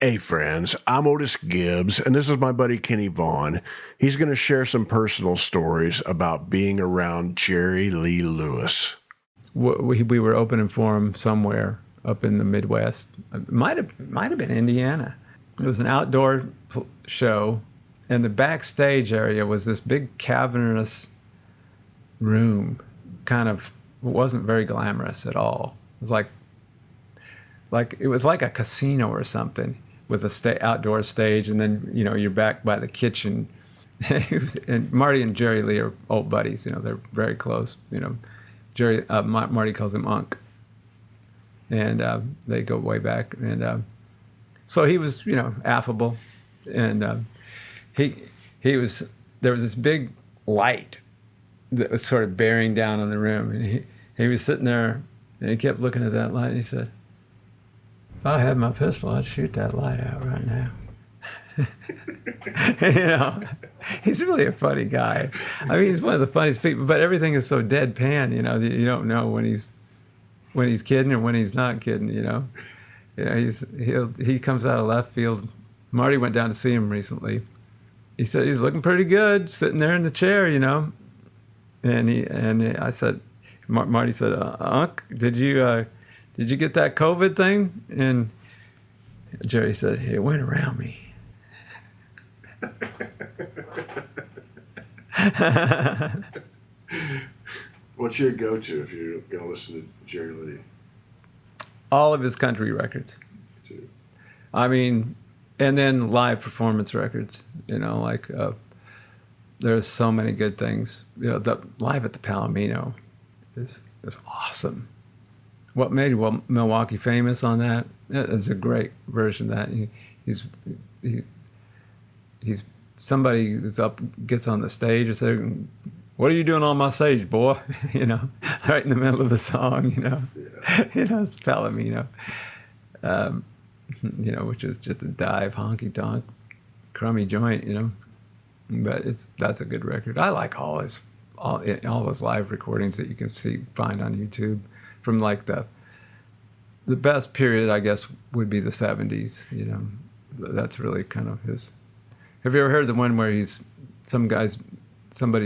Hey friends, I'm Otis Gibbs, and this is my buddy Kenny Vaughan. He's going to share some personal stories about being around Jerry Lee Lewis. We were opening for him somewhere up in the Midwest. It might have been Indiana. It was an outdoor show, and the backstage area was this big cavernous room. Kind of, it wasn't very glamorous at all. It was like a casino or something, with a outdoor stage, and then you're back by the kitchen. And Marty and Jerry Lee are old buddies. They're very close. Marty calls him Unc, and they go way back. And so he was affable, and he was. There was this big light that was sort of bearing down on the room, and he was sitting there, and he kept looking at that light, and he said, "If I had my pistol, I'd shoot that light out right now." He's really a funny guy. I mean, he's one of the funniest people, but everything is so deadpan, you don't know when he's kidding or when he's not kidding, he comes out of left field. Marty went down to see him recently. He said he's looking pretty good, sitting there in the chair, and I said, Marty said, "Unc, did you get that COVID thing?" And Jerry said, "It went around me." What's your go-to if you're going to listen to Jerry Lee? All of his country records. Too. I mean, and then live performance records. There's so many good things. The live at the Palomino is awesome. What made Milwaukee famous on that? It's a great version of that. He's somebody that's gets on the stage and says, "What are you doing on my stage, boy?" Right in the middle of the song. Yeah. It's Palomino. Which is just a dive, honky tonk, crummy joint. But that's a good record. I like all those live recordings that you can find on YouTube. From like the best period, I guess, would be the 70s. That's really kind of his. Have you ever heard the one where somebody's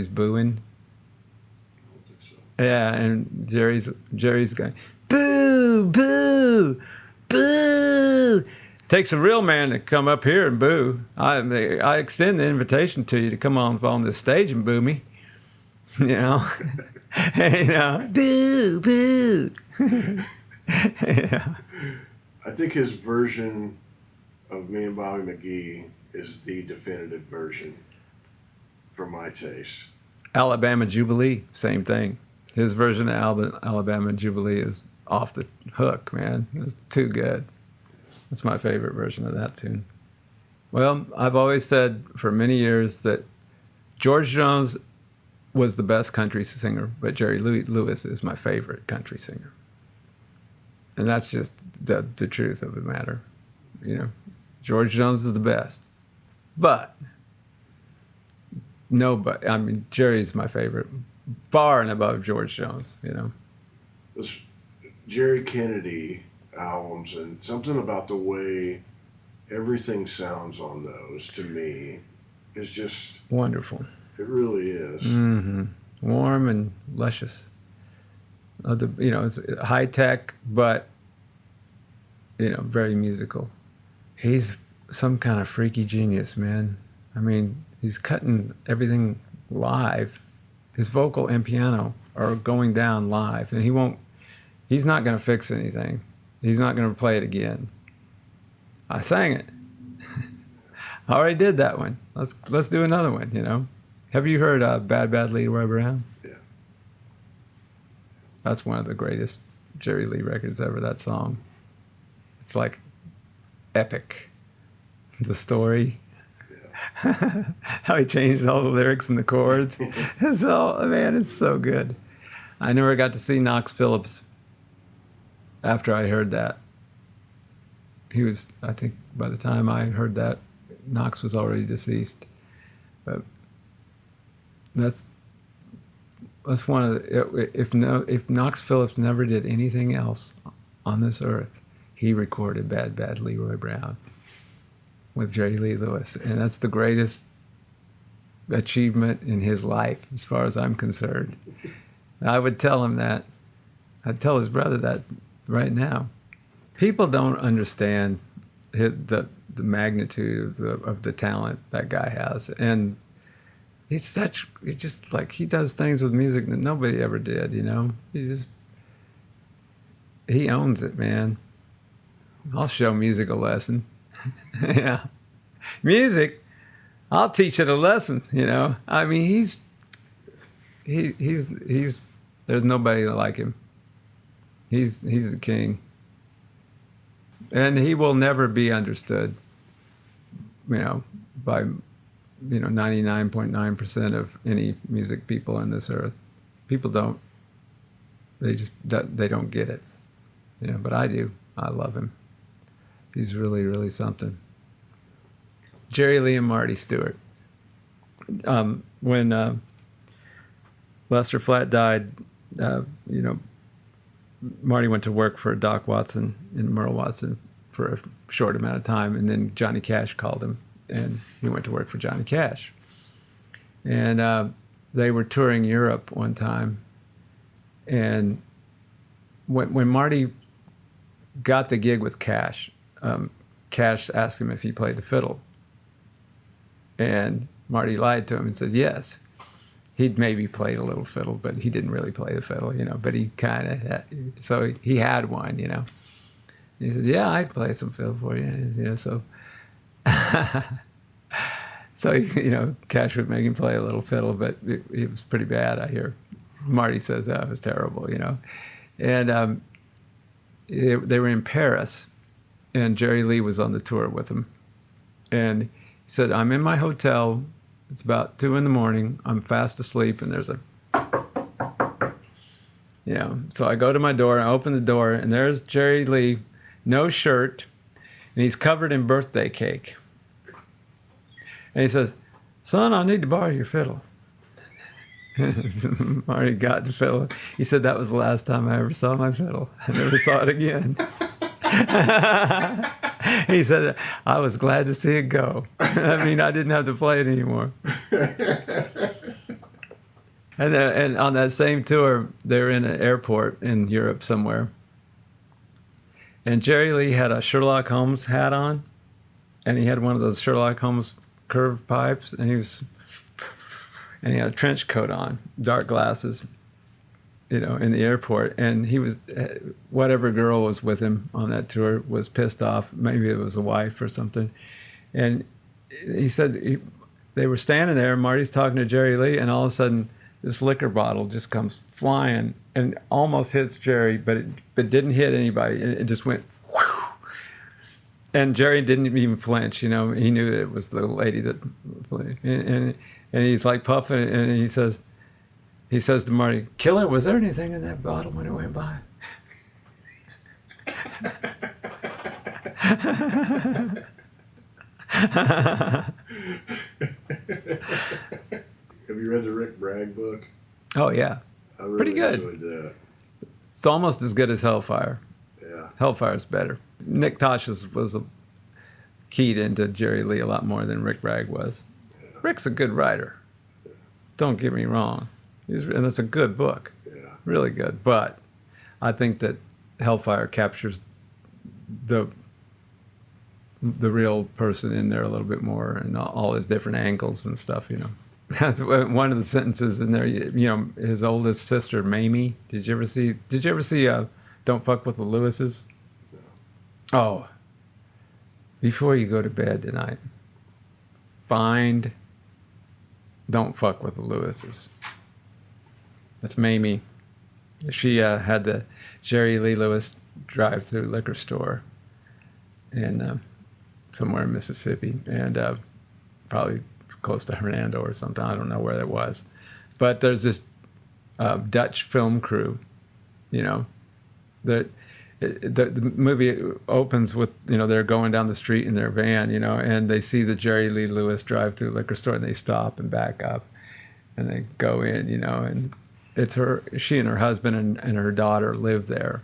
booing? I don't think so. Yeah, and Jerry's going, "Boo, boo, boo." Takes a real man to come up here and boo. I extend the invitation to you to come on this stage and boo me. Boo, boo. I think his version of Me and Bobby McGee is the definitive version for my taste. Alabama Jubilee, same thing. His version of Alabama Jubilee is off the hook, man. It's too good. That's my favorite version of that tune. Well, I've always said for many years that George Jones was the best country singer, but Jerry Lewis is my favorite country singer. And that's just the truth of the matter. George Jones is the best. But Jerry's my favorite, far and above George Jones, Those Jerry Kennedy albums, and something about the way everything sounds on those, to me, is just wonderful. It really is. Mm-hmm. Warm and luscious. It's high tech, but very musical. He's some kind of freaky genius, man. I mean, he's cutting everything live. His vocal and piano are going down live, and he's not going to fix anything. He's not going to play it again. I sang it. I already did that one. Let's do another one, Have you heard Bad Bad Leroy Brown? Yeah. That's one of the greatest Jerry Lee records ever, that song. It's like epic. The story. Yeah. How he changed all the lyrics and the chords. It's so good. I never got to see Knox Phillips after I heard that. I think by the time I heard that, Knox was already deceased. But that's one of the, if Knox Phillips never did anything else on this earth, he recorded Bad Bad Leroy Brown. with Jerry Lee Lewis, and that's the greatest achievement in his life, as far as I'm concerned. I would tell him that. I'd tell his brother that right now. People don't understand the magnitude of the talent that guy has, and he just like, he does things with music that nobody ever did. He owns it, man. I'll show music a lesson. Yeah, music. I'll teach it a lesson. I mean, he's there's nobody like him. He's the king, and he will never be understood. By 99.9% of any music people on this earth. People don't. They don't get it. But I do. I love him. He's really, really something. Jerry Lee and Marty Stuart. When Lester Flatt died, Marty went to work for Doc Watson and Merle Watson for a short amount of time, and then Johnny Cash called him, and he went to work for Johnny Cash. And they were touring Europe one time, and when Marty got the gig with Cash, Cash asked him if he played the fiddle, and Marty lied to him and said yes. He'd maybe played a little fiddle, but he didn't really play the fiddle, but he kind of, so he had one, He said, yeah, I'd play some fiddle for you, so. So, Cash would make him play a little fiddle, but it was pretty bad, I hear. Marty says that was terrible, And they were in Paris, and Jerry Lee was on the tour with him. And he said, I'm in my hotel. It's about 2 a.m. I'm fast asleep, and there's So I go to my door, I open the door, and there's Jerry Lee, no shirt, and he's covered in birthday cake. And he says, son, I need to borrow your fiddle. Marty got the fiddle. He said, that was the last time I ever saw my fiddle. I never saw it again. He said, I was glad to see it go. I mean, I didn't have to play it anymore. And on that same tour, they were in an airport in Europe somewhere. And Jerry Lee had a Sherlock Holmes hat on, and he had one of those Sherlock Holmes curved pipes, and he had a trench coat on, dark glasses, in the airport. And he was, whatever girl was with him on that tour was pissed off. Maybe it was a wife or something. And he said they were standing there, Marty's talking to Jerry Lee, and all of a sudden this liquor bottle just comes flying and almost hits Jerry, but it didn't hit anybody. It just went whew. And Jerry didn't even flinch, He knew that it was the lady that, and he's like puffing, and he says to Marty, Killer, was there anything in that bottle when it went by? Have you read the Rick Bragg book? Oh, yeah. I really Pretty good. enjoyed that. It's almost as good as Hellfire. Yeah. Hellfire's better. Nick Tosh was keyed into Jerry Lee a lot more than Rick Bragg was. Yeah. Rick's a good writer. Yeah. Don't get me wrong. And it's a good book. Yeah. Really good. But I think that Hellfire captures the real person in there a little bit more, and all his different angles and stuff, That's one of the sentences in there. His oldest sister, Mamie. Did you ever see Don't Fuck with the Lewises? No. Oh. Before you go to bed tonight, find Don't Fuck with the Lewises. That's Mamie. She had the Jerry Lee Lewis drive-through liquor store in somewhere in Mississippi, and probably close to Hernando or something. I don't know where that was. But there's this Dutch film crew, that the movie opens with, they're going down the street in their van, and they see the Jerry Lee Lewis drive-through liquor store, and they stop and back up, and they go in, and she and her husband and her daughter live there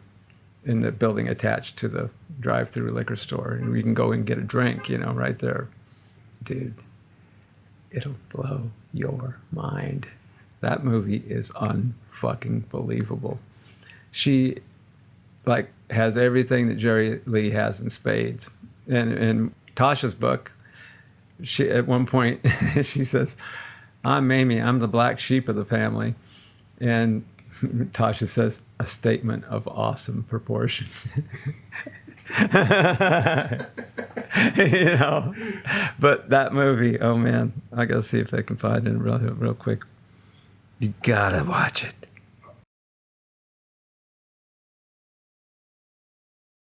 in the building attached to the drive-through liquor store, and we can go and get a drink, right there. Dude, it'll blow your mind. That movie is unfucking believable. She has everything that Jerry Lee has in spades. And in Tasha's book, she at one point she says, "I'm Mamie. I'm the black sheep of the family," and Tasha says, "A statement of awesome proportions." But that movie, oh man, I gotta see if I can find it real quick. You gotta watch it.